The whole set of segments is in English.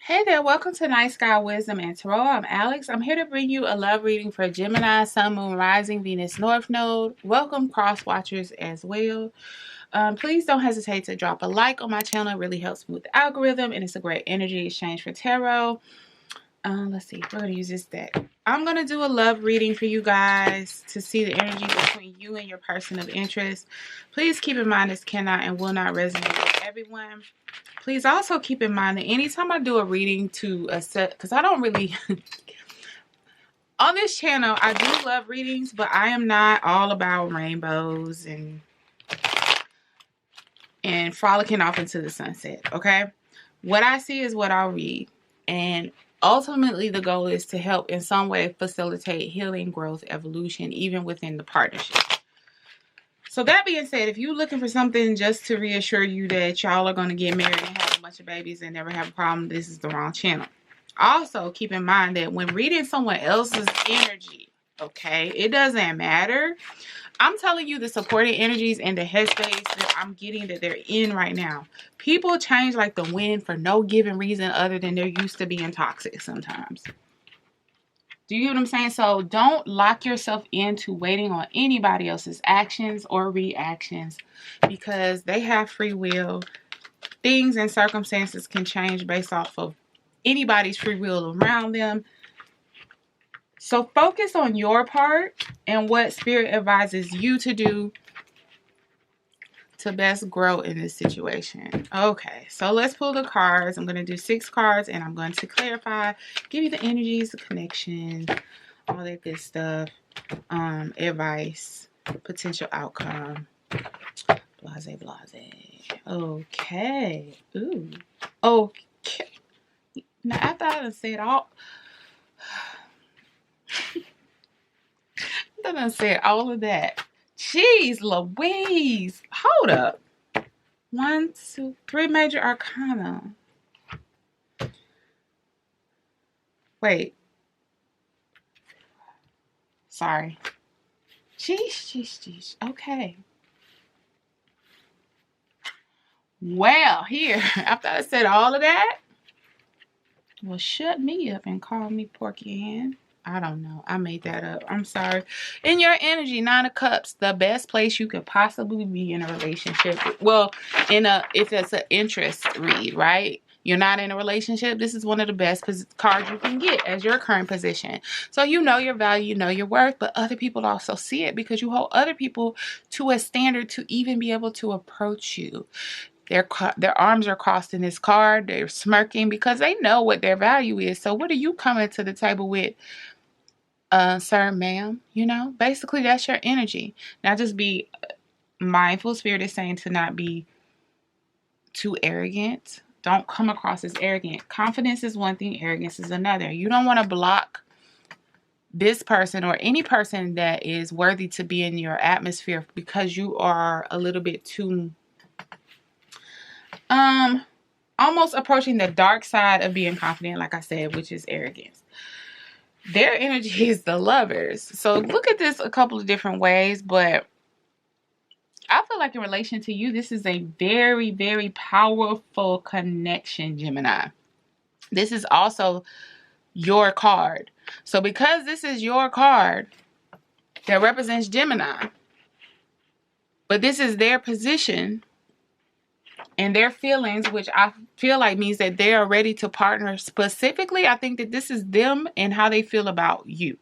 Hey there, welcome to Night Sky Wisdom and Tarot. I'm Alex. I'm here to bring you a love reading for Gemini, Sun, Moon, Rising, Venus, North Node. Welcome cross watchers as well. Please don't hesitate to drop a like on my channel. It really helps me with the algorithm and it's a great energy exchange for tarot. Let's see, we're going to use this deck. I'm going to do a love reading for you guys to see the energy between you and your person of interest. Please keep in mind this cannot and will not resonate with everyone. Please also keep in mind that anytime I do a reading to a set, because I don't really, on this channel, I do love readings, but I am not all about rainbows and frolicking off into the sunset, okay? What I see is what I'll read. And ultimately, the goal is to help in some way facilitate healing, growth, evolution, even within the partnership. So that being said, if you're looking for something just to reassure you that y'all are going to get married and have a bunch of babies and never have a problem, this is the wrong channel. Also, keep in mind that when reading someone else's energy, okay, it doesn't matter. I'm telling you the supporting energies and the headspace that I'm getting that they're in right now. People change like the wind for no given reason other than they're used to being toxic sometimes. Do you get what I'm saying? So don't lock yourself into waiting on anybody else's actions or reactions because they have free will. Things and circumstances can change based off of anybody's free will around them. So focus on your part and what Spirit advises you to do to best grow in this situation. Okay, so let's pull the cards. I'm going to do 6 cards and I'm going to clarify, give you the energies, the connection, all that good stuff, advice, potential outcome, blase. Okay. Ooh. Okay. Now, after I done said all... I done said all of that. Jeez Louise. Hold up. 1, 2, 3 major arcana. Wait. Sorry. Jeez. Okay. Well, here, after I said all of that, well, shut me up and call me Porky Ann. I don't know. I made that up. I'm sorry. In your energy, 9 of Cups, the best place you could possibly be in a relationship. Well, if it's an interest read, right? You're not in a relationship. This is one of the best cards you can get as your current position. So you know your value, you know your worth, but other people also see it because you hold other people to a standard to even be able to approach you. Their arms are crossed in this card. They're smirking because they know what their value is. So what are you coming to the table with, sir, ma'am? You know, basically that's your energy. Now just be mindful. Spirit is saying to not be too arrogant. Don't come across as arrogant. Confidence is one thing. Arrogance is another. You don't want to block this person or any person that is worthy to be in your atmosphere because you are a little bit too almost approaching the dark side of being confident, like I said, which is arrogance. Their energy is the Lovers. So look at this a couple of different ways, but I feel like in relation to you, this is a very, very powerful connection, Gemini. This is also your card. So because this is your card that represents Gemini, but this is their position and their feelings, which I feel like means that they are ready to partner specifically. I think that this is them and how they feel about you.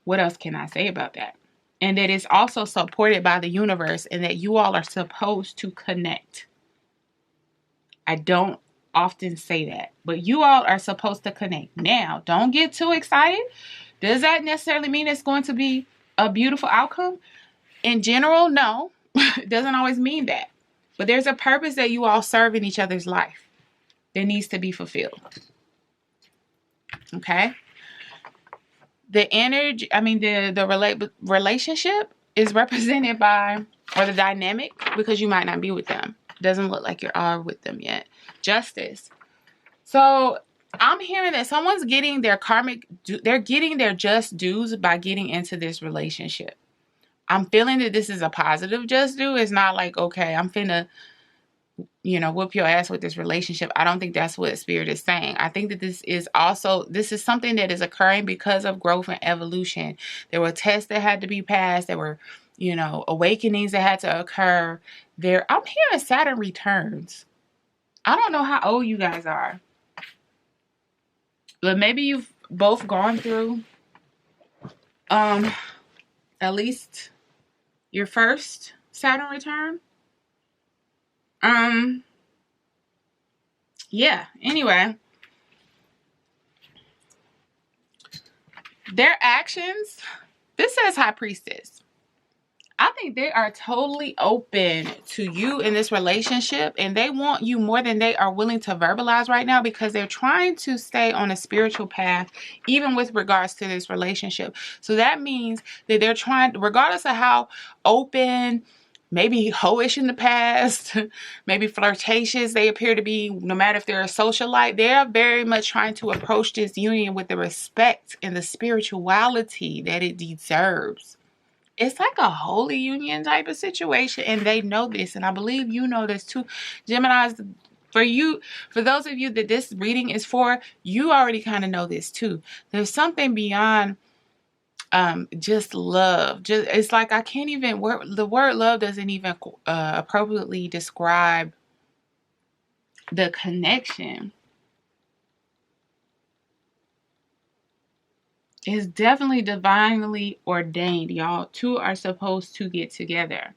What else can I say about that? And that it's also supported by the universe and that you all are supposed to connect. I don't often say that, but you all are supposed to connect. Now, don't get too excited. Does that necessarily mean it's going to be a beautiful outcome? In general, no. It doesn't always mean that. But there's a purpose that you all serve in each other's life that needs to be fulfilled. Okay? The energy, the relationship is represented by, or the dynamic, because you might not be with them. Doesn't look like you are with them yet. Justice. So I'm hearing that someone's getting their they're getting their just dues by getting into this relationship. I'm feeling that this is a positive just due. It's not like, okay, I'm finna you know, whoop your ass with this relationship. I don't think that's what Spirit is saying. I think that this is something that is occurring because of growth and evolution. There were tests that had to be passed. There were, you know, awakenings that had to occur. I'm hearing Saturn returns. I don't know how old you guys are, but maybe you've both gone through at least your first Saturn return. Yeah, anyway. Their actions, this says High Priestess. I think they are totally open to you in this relationship, and they want you more than they are willing to verbalize right now, because they're trying to stay on a spiritual path, even with regards to this relationship. So that means that they're trying, regardless of how open, maybe hoish in the past, maybe flirtatious they appear to be, no matter if they're a socialite, they're very much trying to approach this union with the respect and the spirituality that it deserves. It's like a holy union type of situation, and they know this, and I believe you know this too. Geminis, for those of you that this reading is for, you already kind of know this too. There's something beyond just love. It's like I can't even the word love doesn't even appropriately describe the connection. It's definitely divinely ordained, y'all. Two are supposed to get together.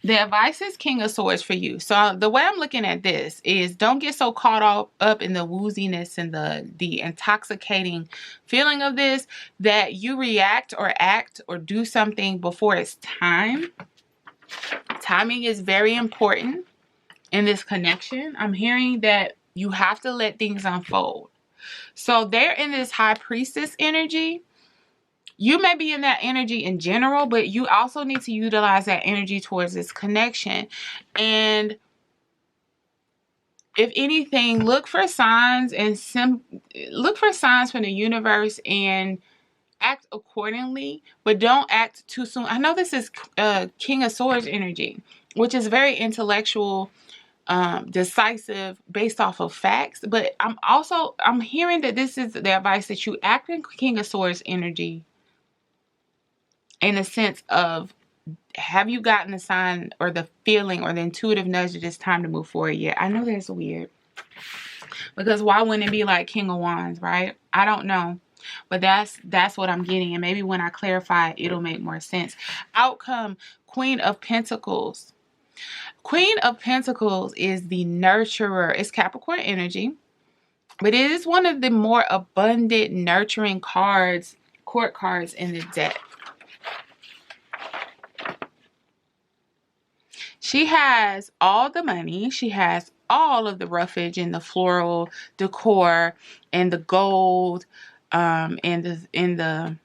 The advice is King of Swords for you. So the way I'm looking at this is, don't get so caught up in the wooziness and the intoxicating feeling of this that you react or act or do something before it's time. Timing is very important in this connection. I'm hearing that you have to let things unfold. So they're in this High Priestess energy. You may be in that energy in general, but you also need to utilize that energy towards this connection. And if anything, look for signs from the universe and act accordingly, but don't act too soon. I know this is King of Swords energy, which is very intellectual, decisive, based off of facts, but I'm hearing that this is the advice that you act in King of Swords energy in a sense of, have you gotten the sign or the feeling or the intuitive nudge that it's time to move forward yet? I know that's weird, because why wouldn't it be like King of Wands, right? I don't know, but that's what I'm getting, and maybe when I clarify it, it'll make more sense. Outcome, Queen of Pentacles. Queen of Pentacles is the nurturer. It's Capricorn energy, but it is one of the more abundant, nurturing cards, court cards in the deck. She has all the money. She has all of the roughage and the floral decor and the gold, and the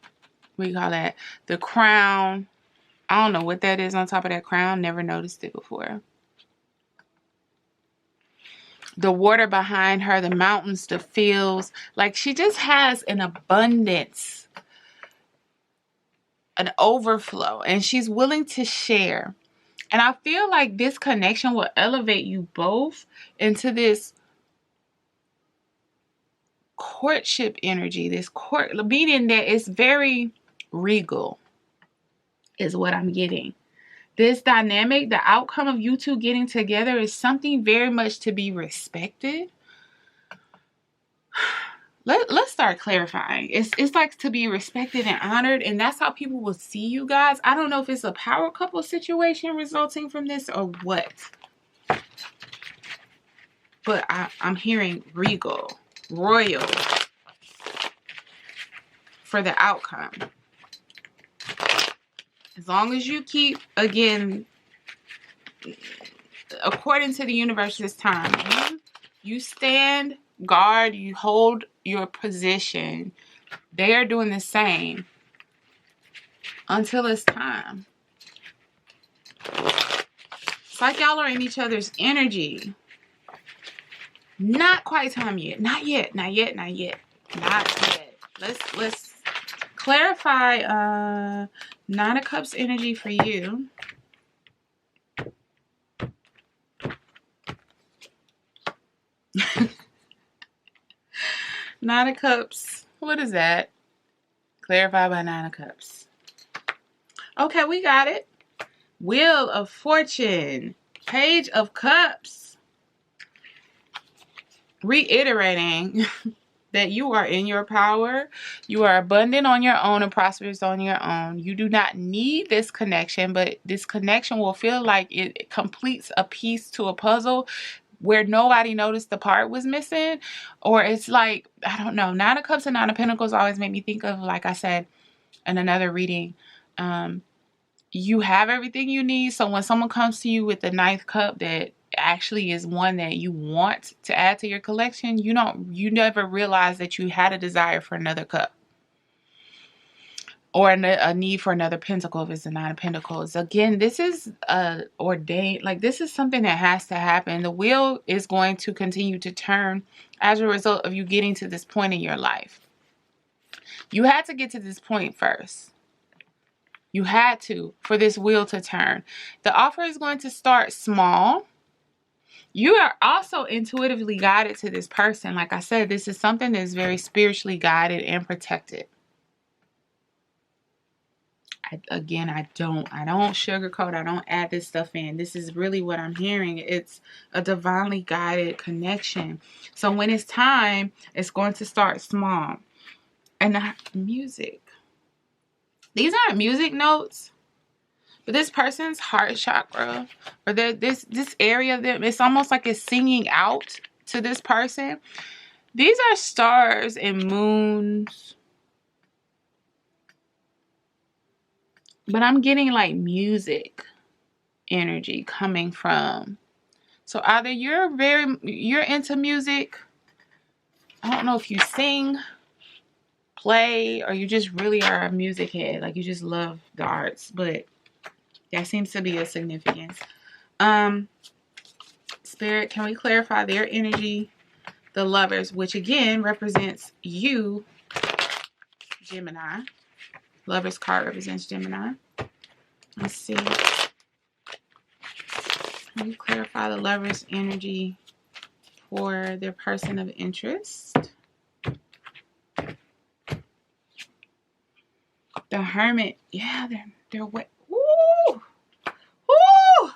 what do you call that? The crown. I don't know what that is on top of that crown. Never noticed it before. The water behind her, the mountains, the fields. Like, she just has an abundance, an overflow, and she's willing to share. And I feel like this connection will elevate you both into this courtship energy, meaning that it's very regal, is what I'm getting. This dynamic, the outcome of you two getting together, is something very much to be respected. Let's start clarifying. It's like to be respected and honored, and that's how people will see you guys. I don't know if it's a power couple situation resulting from this or what, but I'm hearing regal, royal for the outcome. As long as you keep, again, according to the universe this time, you stand guard, you hold your position. They are doing the same until it's time. It's like y'all are in each other's energy. Not quite time yet. Not yet. Not yet. Not yet. Not yet. Let's clarify Nine of Cups energy for you. Nine of Cups. What is that? Clarify by Nine of Cups. Okay, we got it. Wheel of Fortune. Page of Cups. Reiterating that you are in your power. You are abundant on your own and prosperous on your own. You do not need this connection, but this connection will feel like it completes a piece to a puzzle where nobody noticed the part was missing. Or it's like, I don't know, Nine of Cups and Nine of Pentacles always make me think of, like I said in another reading, you have everything you need. So when someone comes to you with the ninth cup that actually is one that you want to add to your collection, you never realize that you had a desire for another cup or a need for another pentacle if it's the Nine of Pentacles. Again, this is ordained, like this is something that has to happen. The wheel is going to continue to turn as a result of you getting to this point in your life. You had to get to this point first. You had to, for this wheel to turn. The offer is going to start small. You are also intuitively guided to this person. Like I said, this is something that's very spiritually guided and protected. I don't sugarcoat. I don't add this stuff in. This is really what I'm hearing. It's a divinely guided connection. So when it's time, it's going to start small. And the music. These aren't music notes. But this person's heart chakra, or this area of them, it's almost like it's singing out to this person. These are stars and moons. But I'm getting like music energy coming from. So either you're into music. I don't know if you sing, play, or you just really are a music head. Like you just love the arts, but that seems to be a significance. Spirit, can we clarify their energy? The Lovers, which again represents you, Gemini. Lovers card represents Gemini. Let's see. Can we clarify the Lovers energy for their person of interest? The Hermit. Yeah, they're wet. Woo! Woo!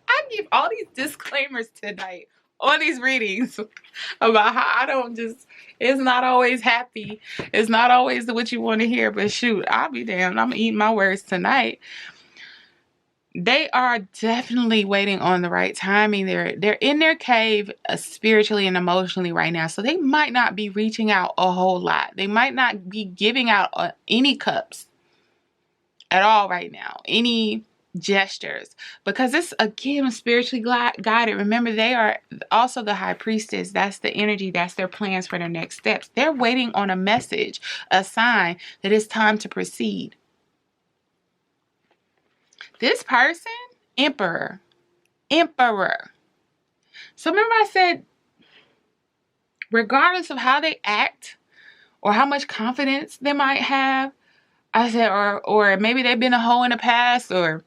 I give all these disclaimers tonight on these readings about how I don't just, it's not always happy. It's not always what you want to hear, but shoot, I'll be damned. I'm eating my words tonight. They are definitely waiting on the right timing. They're in their cave spiritually and emotionally right now. So they might not be reaching out a whole lot. They might not be giving out any cups at all right now. Any gestures, because it's again spiritually guided. Remember, they are also the High Priestess. That's the energy. That's their plans for their next steps. They're waiting on a message, a sign that it's time to proceed. This person, Emperor. So remember I said, regardless of how they act or how much confidence they might have, I said, or maybe they've been a hoe in the past, or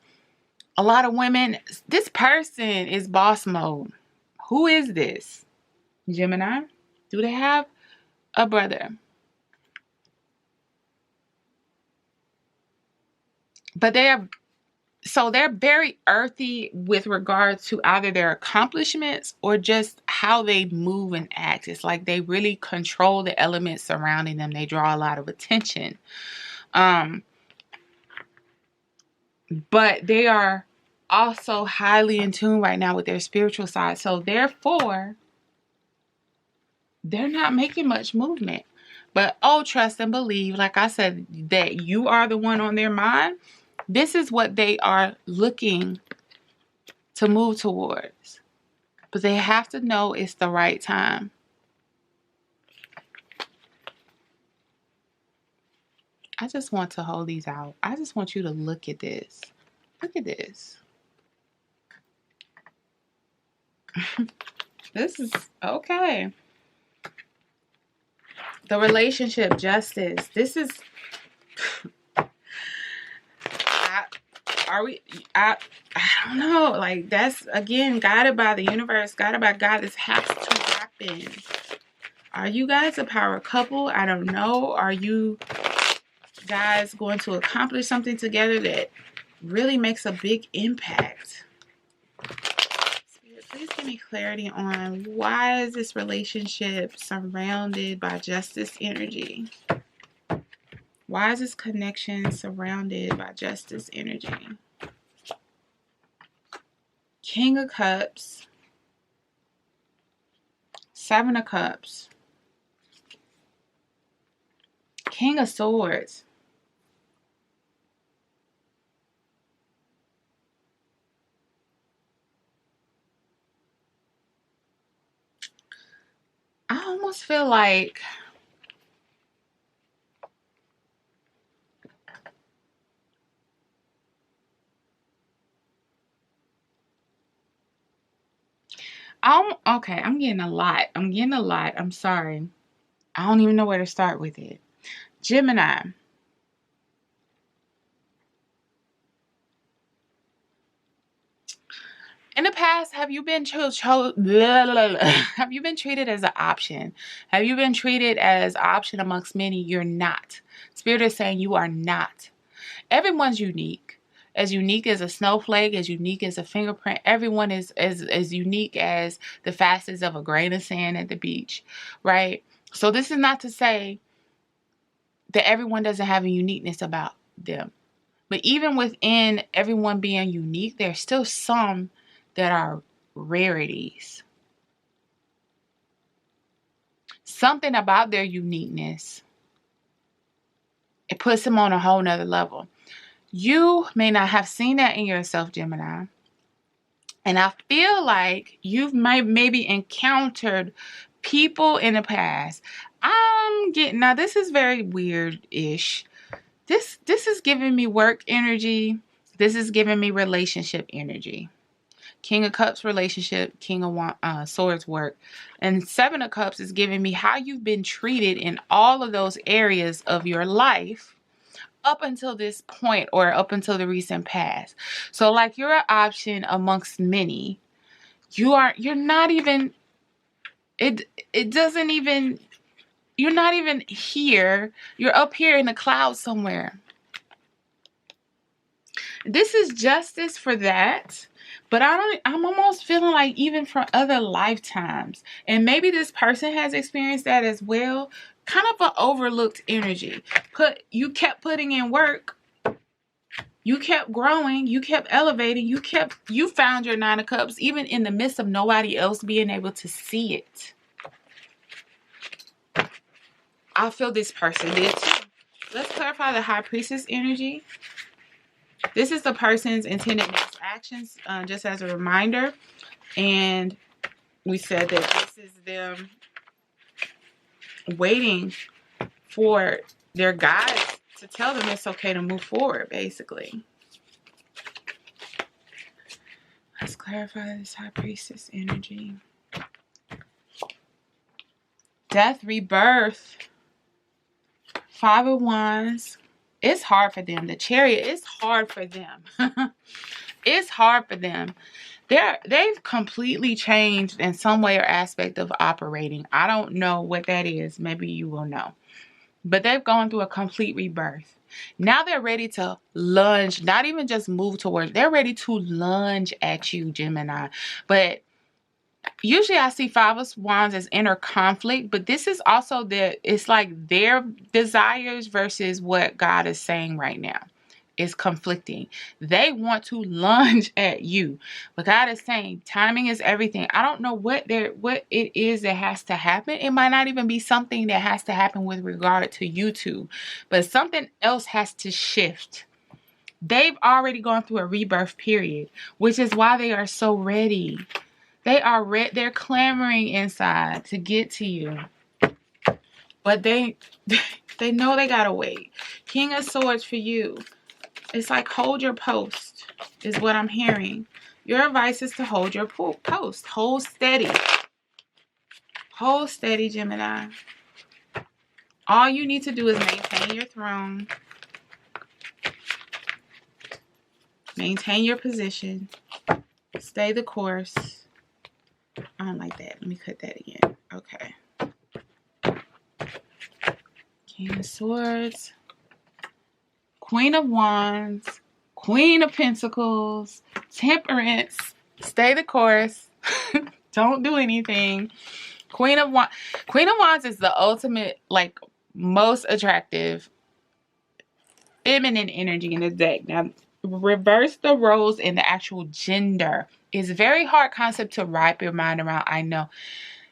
a lot of women, this person is boss mode. Who is this? Gemini? Do they have a brother? But they're very earthy with regards to either their accomplishments or just how they move and act. It's like they really control the elements surrounding them. They draw a lot of attention. But they are also highly in tune right now with their spiritual side. So therefore, they're not making much movement. But trust and believe, like I said, that you are the one on their mind. This is what they are looking to move towards. But they have to know it's the right time. I just want to hold these out. I just want you to look at this. Look at this. This is okay. The relationship, justice. This is... Are we, I don't know. Like, that's, again, guided by the universe, guided by God. This has to happen. Are you guys a power couple? I don't know. Are you guys going to accomplish something together that really makes a big impact? Spirit, please give me clarity on why is this relationship surrounded by justice energy? Why is this connection surrounded by justice energy? King of Cups, Seven of Cups, King of Swords. I almost feel like okay, I'm getting a lot. I'm sorry. I don't even know where to start with it. Gemini. In the past, have you been have you been treated as an option? Have you been treated as option amongst many? You're not. Spirit is saying you are not. Everyone's unique. As unique as a snowflake, as unique as a fingerprint. Everyone is as unique as the facets of a grain of sand at the beach, right? So this is not to say that everyone doesn't have a uniqueness about them. But even within everyone being unique, there's still some that are rarities. Something about their uniqueness, it puts them on a whole nother level. You may not have seen that in yourself, Gemini. And I feel like you've maybe encountered people in the past. Now this is very weird-ish. This is giving me work energy. This is giving me relationship energy. King of Cups, relationship. King of Swords, work. And Seven of Cups is giving me how you've been treated in all of those areas of your life up until this point, or up until the recent past. So like, you're an option amongst many. You're not even, it doesn't even, you're not even here. You're up here in the clouds somewhere. This is justice for that. But I'm almost feeling like even from other lifetimes. And maybe this person has experienced that as well. Kind of an overlooked energy. You kept putting in work. You kept growing. You kept elevating. You found your Nine of Cups even in the midst of nobody else being able to see it. I feel this person did too. Let's clarify the High Priestess energy. This is the person's intended next actions, just as a reminder. And we said that this is them waiting for their guides to tell them it's okay to move forward, basically. Let's clarify this High Priestess energy. Death, rebirth, Five of Wands. It's hard for them. The Chariot, it's hard for them. It's hard for them. They've completely changed in some way or aspect of operating. I don't know what that is. Maybe you will know. But they've gone through a complete rebirth. Now they're ready to lunge, not even just move towards. They're ready to lunge at you, Gemini. But usually I see Five of Wands as inner conflict, but this is also it's like their desires versus what God is saying right now. Is conflicting. They want to lunge at you, but God is saying timing is everything. I don't know what it is that has to happen. It might not even be something that has to happen with regard to YouTube, but something else has to shift. They've already gone through a rebirth period, which is why they are so ready. They're clamoring inside to get to you, but they know they gotta wait. King of Swords for you. It's like, hold your post is what I'm hearing. Your advice is to hold your post. Hold steady. Hold steady, Gemini. All you need to do is maintain your throne. Maintain your position. Stay the course. I don't like that. Let me cut that again. Okay. King of Swords. Queen of Wands. Queen of Pentacles. Temperance. Stay the course. Don't do anything. Queen of Wands is the ultimate, like, most attractive feminine energy in the deck. Now, reverse the roles in the actual gender. It's a very hard concept to wrap your mind around, I know.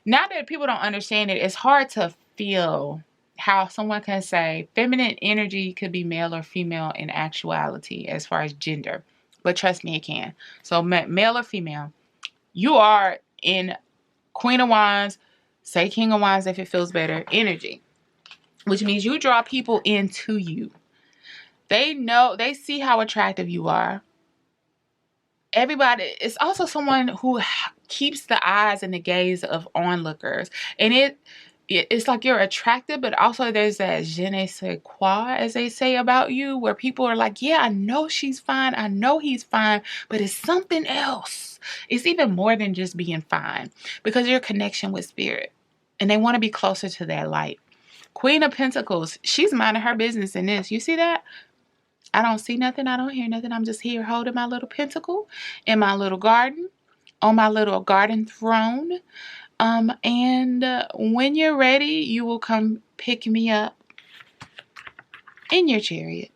Now that people don't understand it, it's hard to feel how someone can say feminine energy could be male or female in actuality as far as gender. But trust me, it can. So male or female, you are in Queen of Wands, say King of Wands if it feels better, energy. Which means you draw people into you. They see how attractive you are. Everybody, it's also someone who keeps the eyes and the gaze of onlookers. And it's like you're attractive, but also there's that je ne sais quoi, as they say about you, where people are like, yeah, I know she's fine. I know he's fine, but it's something else. It's even more than just being fine, because your connection with spirit. And they want to be closer to that light. Queen of Pentacles, she's minding her business in this. You see that? I don't see nothing. I don't hear nothing. I'm just here holding my little pentacle in my little garden, on my little garden throne. And when you're ready, you will come pick me up in your chariot.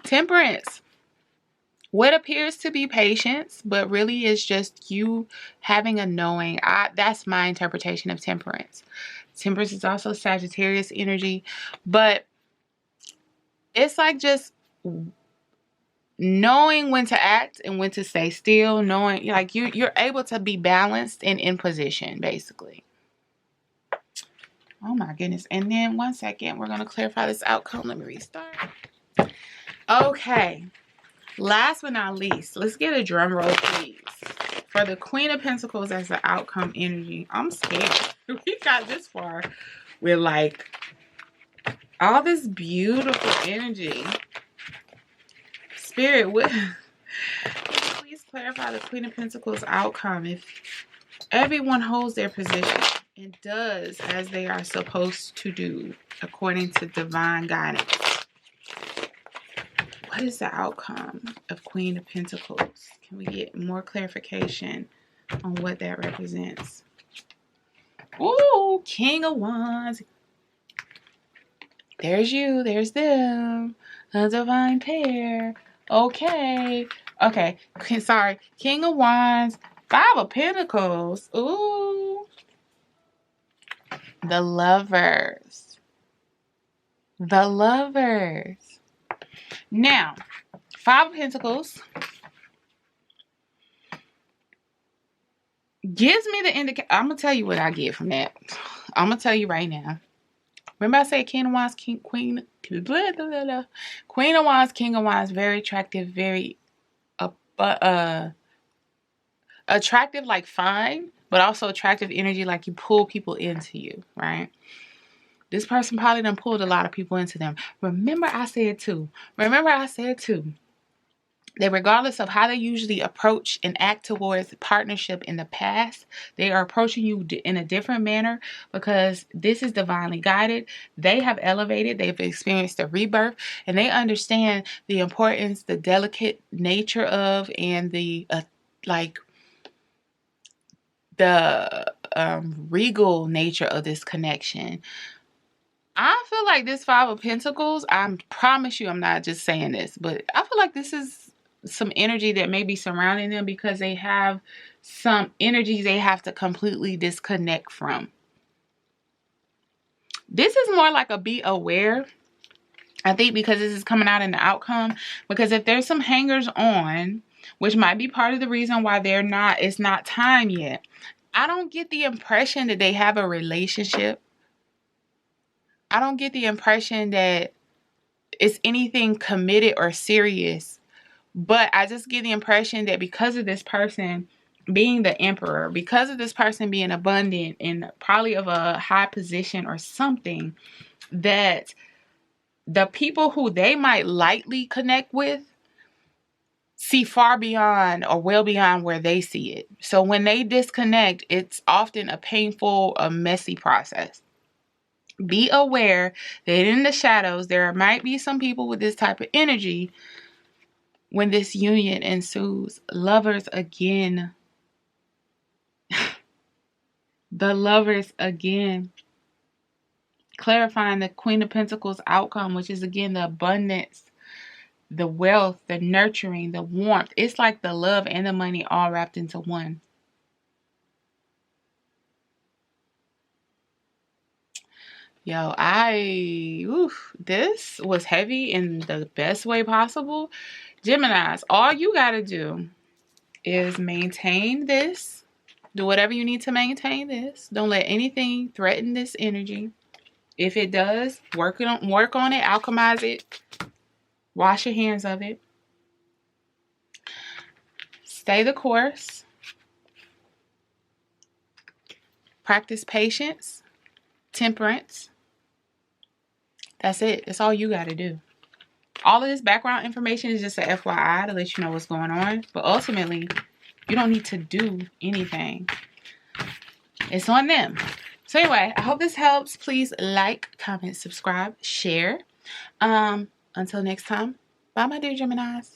Temperance. What appears to be patience, but really is just you having a knowing. That's my interpretation of temperance. Temperance is also Sagittarius energy, but it's like just knowing when to act and when to stay still, knowing like you're able to be balanced and in position, basically. Oh my goodness. And then 1 second, we're going to clarify this outcome. Let me restart. Okay. Last but not least, let's get a drum roll, please. For the Queen of Pentacles as the outcome energy. I'm scared. We got this far with like all this beautiful energy. Spirit, please clarify the Queen of Pentacles outcome. If everyone holds their position and does as they are supposed to do according to divine guidance, what is the outcome of Queen of Pentacles? Can we get more clarification on what that represents? Ooh, King of Wands. There's you, there's them. A divine pair. Okay. Okay. Sorry. King of Wands. 5 of Pentacles. Ooh. The Lovers. The Lovers. Now, 5 of Pentacles gives me the indication. I'm going to tell you what I get from that. I'm going to tell you right now. Remember I said King of Wands, Queen of Wands, King of Wands, very attractive, very attractive, like fine, but also attractive energy, like you pull people into you, right? This person probably done pulled a lot of people into them. Remember I said too, that regardless of how they usually approach and act towards partnership in the past, they are approaching you in a different manner because this is divinely guided. They have elevated, they've experienced a rebirth, and they understand the importance, the delicate nature of, and the regal nature of this connection. I feel like this 5 of Pentacles, I promise you I'm not just saying this, but I feel like this is some energy that may be surrounding them because they have some energies they have to completely disconnect from. This is more like a be aware, I think, because this is coming out in the outcome. Because if there's some hangers on, which might be part of the reason why it's not time yet. I don't get the impression that they have a relationship. I don't get the impression that it's anything committed or serious. But I just get the impression that because of this person being the emperor, because of this person being abundant and probably of a high position or something, that the people who they might lightly connect with see far beyond or well beyond where they see it. So when they disconnect, it's often a painful, a messy process. Be aware that in the shadows, there might be some people with this type of energy when this union ensues. Lovers again. The Lovers again. Clarifying the Queen of Pentacles outcome, which is again the abundance, the wealth, the nurturing, the warmth. It's like the love and the money all wrapped into one. Yo, this was heavy in the best way possible. Geminis, all you gotta do is maintain this. Do whatever you need to maintain this. Don't let anything threaten this energy. If it does, work on it, alchemize it, wash your hands of it. Stay the course. Practice patience, temperance. That's it. That's all you got to do. All of this background information is just an FYI to let you know what's going on. But ultimately, you don't need to do anything. It's on them. So anyway, I hope this helps. Please like, comment, subscribe, share. Until next time, bye my dear Geminis.